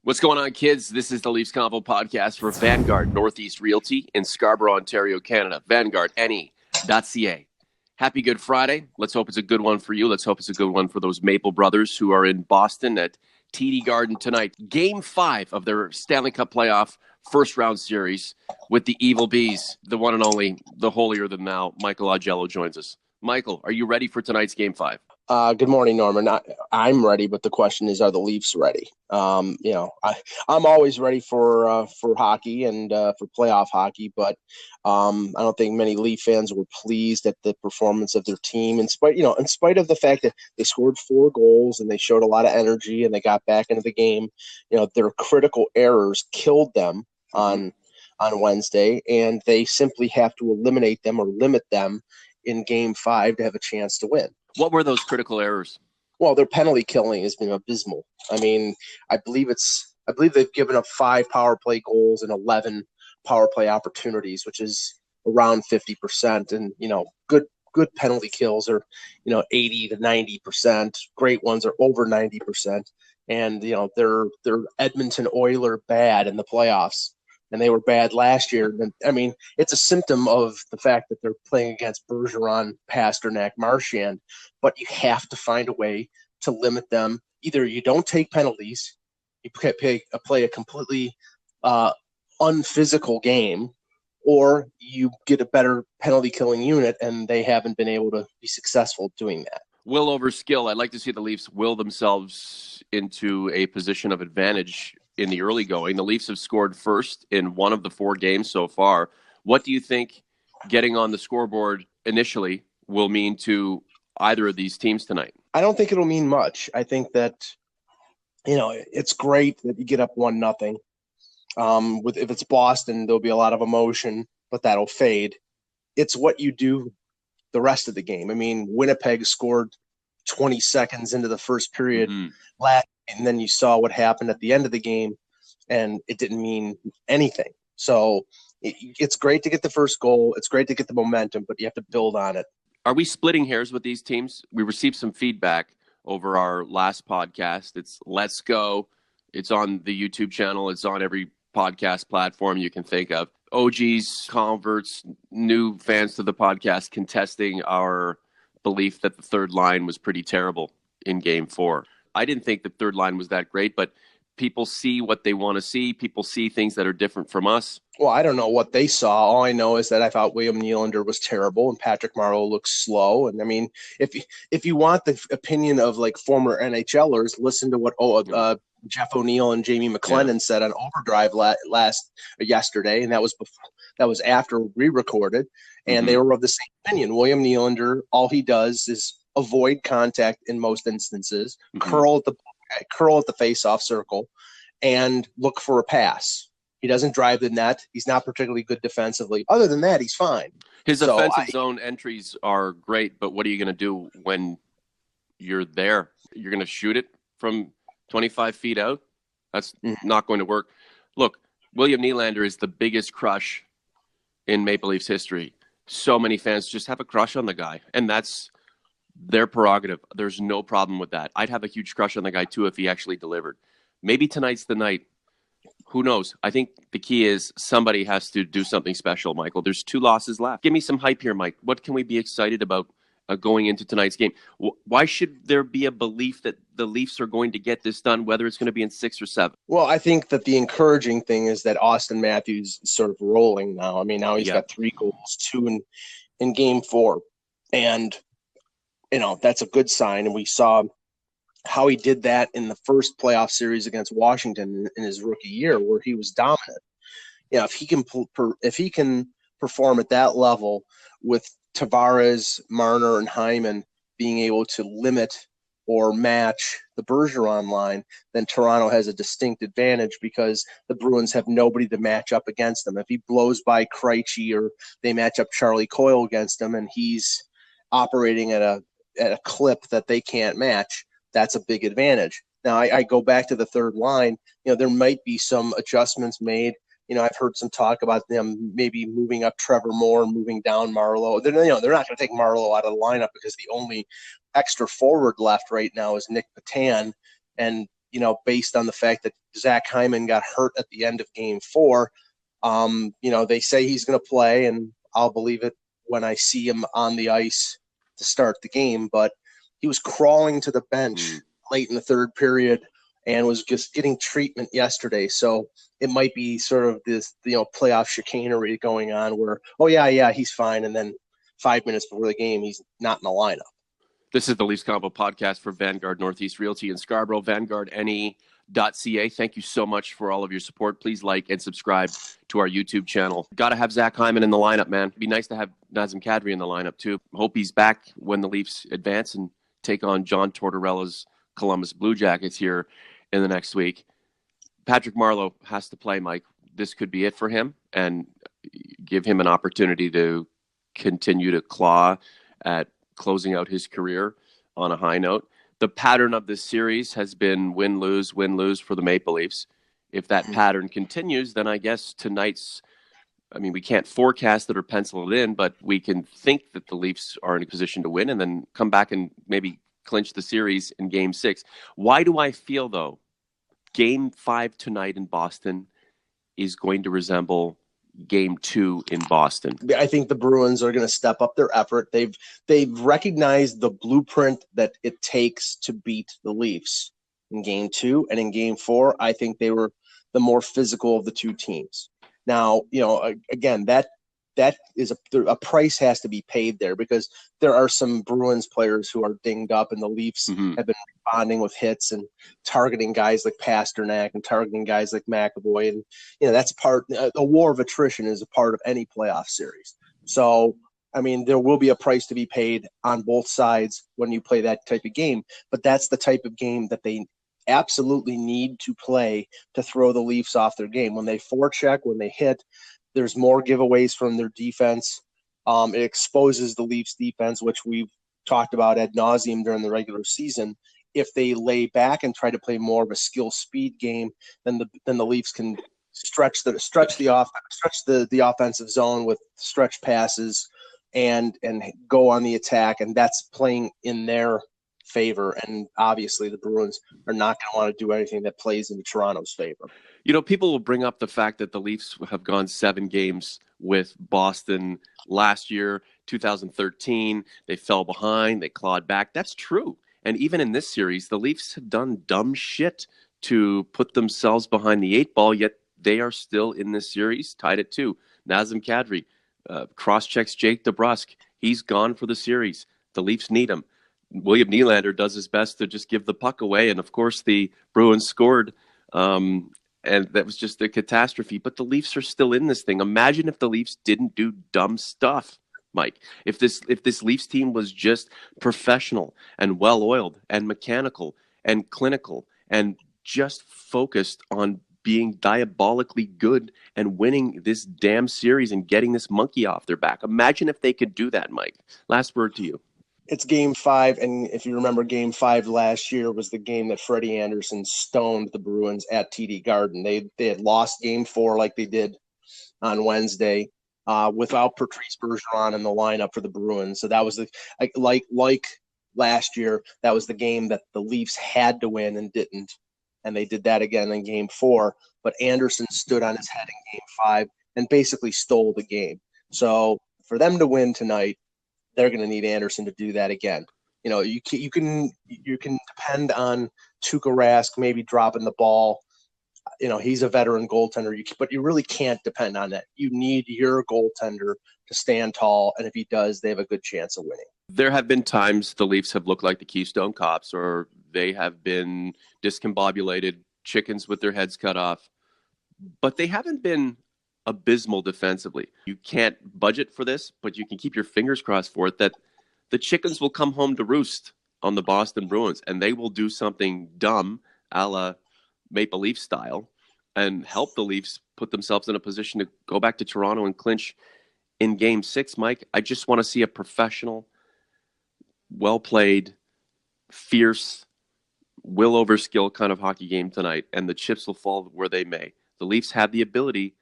What's going on, kids? This is the Leafs Convo podcast for Vanguard Northeast Realty in Scarborough, Ontario, Canada. VanguardNE.ca. Happy Good Friday. Let's hope it's a good one for you. Let's hope it's a good one for those Maple brothers who are in Boston at TD Garden tonight. Game 5 of their Stanley Cup playoff first round series with the Evil Bees. The one and only, the holier-than-thou, Michael Augello joins us. Michael, are you ready for tonight's Game 5? Good morning, Norman. I'm ready, but the question is, are the Leafs ready? I'm always ready for hockey and for playoff hockey, but I don't think many Leaf fans were pleased at the performance of their team. In spite of the fact that they scored 4 goals and they showed a lot of energy and they got back into the game, their critical errors killed them on Wednesday, and they simply have to eliminate them or limit them in Game 5 to have a chance to win. What were those critical errors? Well, their penalty killing has been abysmal. I mean, I believe they've given up 5 power play goals and 11 power play opportunities, which is around 50%. And good penalty kills are 80 to 90%. Great ones are over 90%. And they're Edmonton Oilers bad in the playoffs. And they were bad last year. I mean, it's a symptom of the fact that they're playing against Bergeron, Pasternak, Marchand. But you have to find a way to limit them. Either you don't take penalties, you play a completely unphysical game, or you get a better penalty-killing unit, and they haven't been able to be successful doing that. Will over skill. I'd like to see the Leafs will themselves into a position of advantage in the early going. The Leafs have scored first in 1 of the 4 games so far. What do you think getting on the scoreboard initially will mean to either of these teams tonight? I don't think it'll mean much. I think that, it's great that you get up 1-0. If it's Boston, there'll be a lot of emotion, but that'll fade. It's what you do the rest of the game. I mean, Winnipeg scored 20 seconds into the first period last, and then you saw what happened at the end of the game, and it didn't mean anything. So it's great to get the first goal. It's great to get the momentum, but you have to build on it. Are we splitting hairs with these teams? We received some feedback over our last podcast. It's Let's Go. It's on the YouTube channel. It's on every podcast platform you can think of. OGs, converts, new fans to the podcast contesting our belief that the third line was pretty terrible in Game 4. I didn't think the third line was that great, but people see what they want to see. People see things that are different from us. Well, I don't know what they saw. All I know is that I thought William Nylander was terrible and Patrick Marleau looks slow. And I mean, if you want the opinion of like former NHLers, listen to what Jeff O'Neill and Jamie McLennan said on Overdrive yesterday, and that was after we recorded, and they were of the same opinion. William Nylander, all he does is avoid contact in most instances, curl at the face-off circle, and look for a pass. He doesn't drive the net. He's not particularly good defensively. Other than that, he's fine. His offensive zone entries are great, but what are you going to do when you're there? You're going to shoot it from 25 feet out? That's not going to work. Look, William Nylander is the biggest crush in Maple Leafs history. So many fans just have a crush on the guy, and that's their prerogative. There's no problem with that. I'd have a huge crush on the guy, too, if he actually delivered. Maybe tonight's the night. Who knows? I think the key is somebody has to do something special, Michael. There's 2 losses left. Give me some hype here, Mike. What can we be excited about going into tonight's game? Why should there be a belief that the Leafs are going to get this done, whether it's going to be in 6 or 7? Well, I think that the encouraging thing is that Auston Matthews is sort of rolling now. I mean, now he's got 3 goals, 2 in Game 4. And, that's a good sign. And we saw how he did that in the first playoff series against Washington in his rookie year, where he was dominant. If he can perform at that level with Tavares, Marner, and Hyman being able to limit or match the Bergeron line, then Toronto has a distinct advantage because the Bruins have nobody to match up against them. If he blows by Krejci or they match up Charlie Coyle against him and he's operating at a clip that they can't match, that's a big advantage. Now, I go back to the third line. There might be some adjustments made. I've heard some talk about them maybe moving up Trevor Moore and moving down Marleau. They're not going to take Marleau out of the lineup because the only extra forward left right now is Nick Patan, and based on the fact that Zach Hyman got hurt at the end of Game 4, they say he's going to play, and I'll believe it when I see him on the ice to start the game. But he was crawling to the bench late in the third period and was just getting treatment yesterday. So it might be sort of this, playoff chicanery going on where, oh, yeah, he's fine. And then 5 minutes before the game, he's not in the lineup. This is the Leafs Convo podcast for Vanguard Northeast Realty in Scarborough, vanguardne.ca. Thank you so much for all of your support. Please like and subscribe to our YouTube channel. Got to have Zach Hyman in the lineup, man. It'd be nice to have Nazem Kadri in the lineup, too. Hope he's back when the Leafs advance and take on John Tortorella's Columbus Blue Jackets here in the next week. Patrick Marleau has to play, Mike. This could be it for him, and give him an opportunity to continue to claw at closing out his career on a high note. The pattern of this series has been win-lose for the Maple Leafs. If that pattern continues, then I guess we can't forecast it or pencil it in, but we can think that the Leafs are in a position to win and then come back and maybe clinch the series in Game 6. Why do I feel, though, Game 5 tonight in Boston is going to resemble Game 2 in Boston? I think the Bruins are going to step up their effort. They've recognized the blueprint that it takes to beat the Leafs in Game 2, and in Game 4, I think they were the more physical of the two teams. Now, again, that is a price has to be paid there, because there are some Bruins players who are dinged up, and the Leafs have been responding with hits and targeting guys like Pasternak and targeting guys like McAvoy. And, that's a war of attrition is a part of any playoff series. So, there will be a price to be paid on both sides when you play that type of game, but that's the type of game that they absolutely need to play to throw the Leafs off their game. When they forecheck, when they hit, there's more giveaways from their defense. It exposes the Leafs defense, which we've talked about ad nauseum during the regular season. If they lay back and try to play more of a skill speed game, then the Leafs can stretch the offensive zone with stretch passes and go on the attack, and that's playing in their favor. And obviously the Bruins are not going to want to do anything that plays into Toronto's favor. People will bring up the fact that the Leafs have gone 7 games with Boston last year, 2013. They fell behind. They clawed back. That's true. And even in this series, the Leafs have done dumb shit to put themselves behind the 8 ball, yet they are still in this series, tied at 2. Nazem Kadri cross-checks Jake DeBrusk. He's gone for the series. The Leafs need him. William Nylander does his best to just give the puck away. And, of course, the Bruins scored. And that was just a catastrophe. But the Leafs are still in this thing. Imagine if the Leafs didn't do dumb stuff, Mike. If this Leafs team was just professional and well-oiled and mechanical and clinical and just focused on being diabolically good and winning this damn series and getting this monkey off their back. Imagine if they could do that, Mike. Last word to you. It's Game 5, and if you remember, Game 5 last year was the game that Freddie Anderson stoned the Bruins at TD Garden. They had lost Game 4 like they did on Wednesday without Patrice Bergeron in the lineup for the Bruins. So that was like last year, that was the game that the Leafs had to win and didn't, and they did that again in Game 4. But Anderson stood on his head in Game 5 and basically stole the game. So for them to win tonight, they're going to need Anderson to do that again. You can depend on Tuukka Rask maybe dropping the ball. He's a veteran goaltender, but you really can't depend on that. You need your goaltender to stand tall, and if he does, they have a good chance of winning. There have been times the Leafs have looked like the Keystone Cops, or they have been discombobulated chickens with their heads cut off, but they haven't been abysmal defensively. You can't budget for this, but you can keep your fingers crossed for it that the chickens will come home to roost on the Boston Bruins, and they will do something dumb a la Maple Leaf style and help the Leafs put themselves in a position to go back to Toronto and clinch in Game 6, Mike. I just want to see a professional, well-played, fierce, will-over-skill kind of hockey game tonight, and the chips will fall where they may. The Leafs have the ability.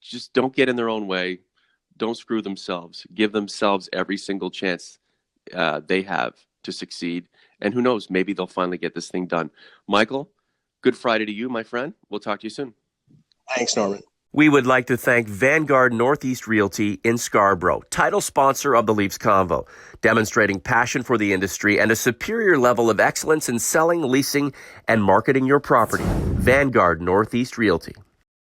Just don't get in their own way. Don't screw themselves. Give themselves every single chance they have to succeed. And who knows, maybe they'll finally get this thing done. Michael, good Friday to you, my friend. We'll talk to you soon. Thanks, Norman. We would like to thank Vanguard Northeast Realty in Scarborough, title sponsor of the Leafs Convo, demonstrating passion for the industry and a superior level of excellence in selling, leasing, and marketing your property. Vanguard Northeast Realty.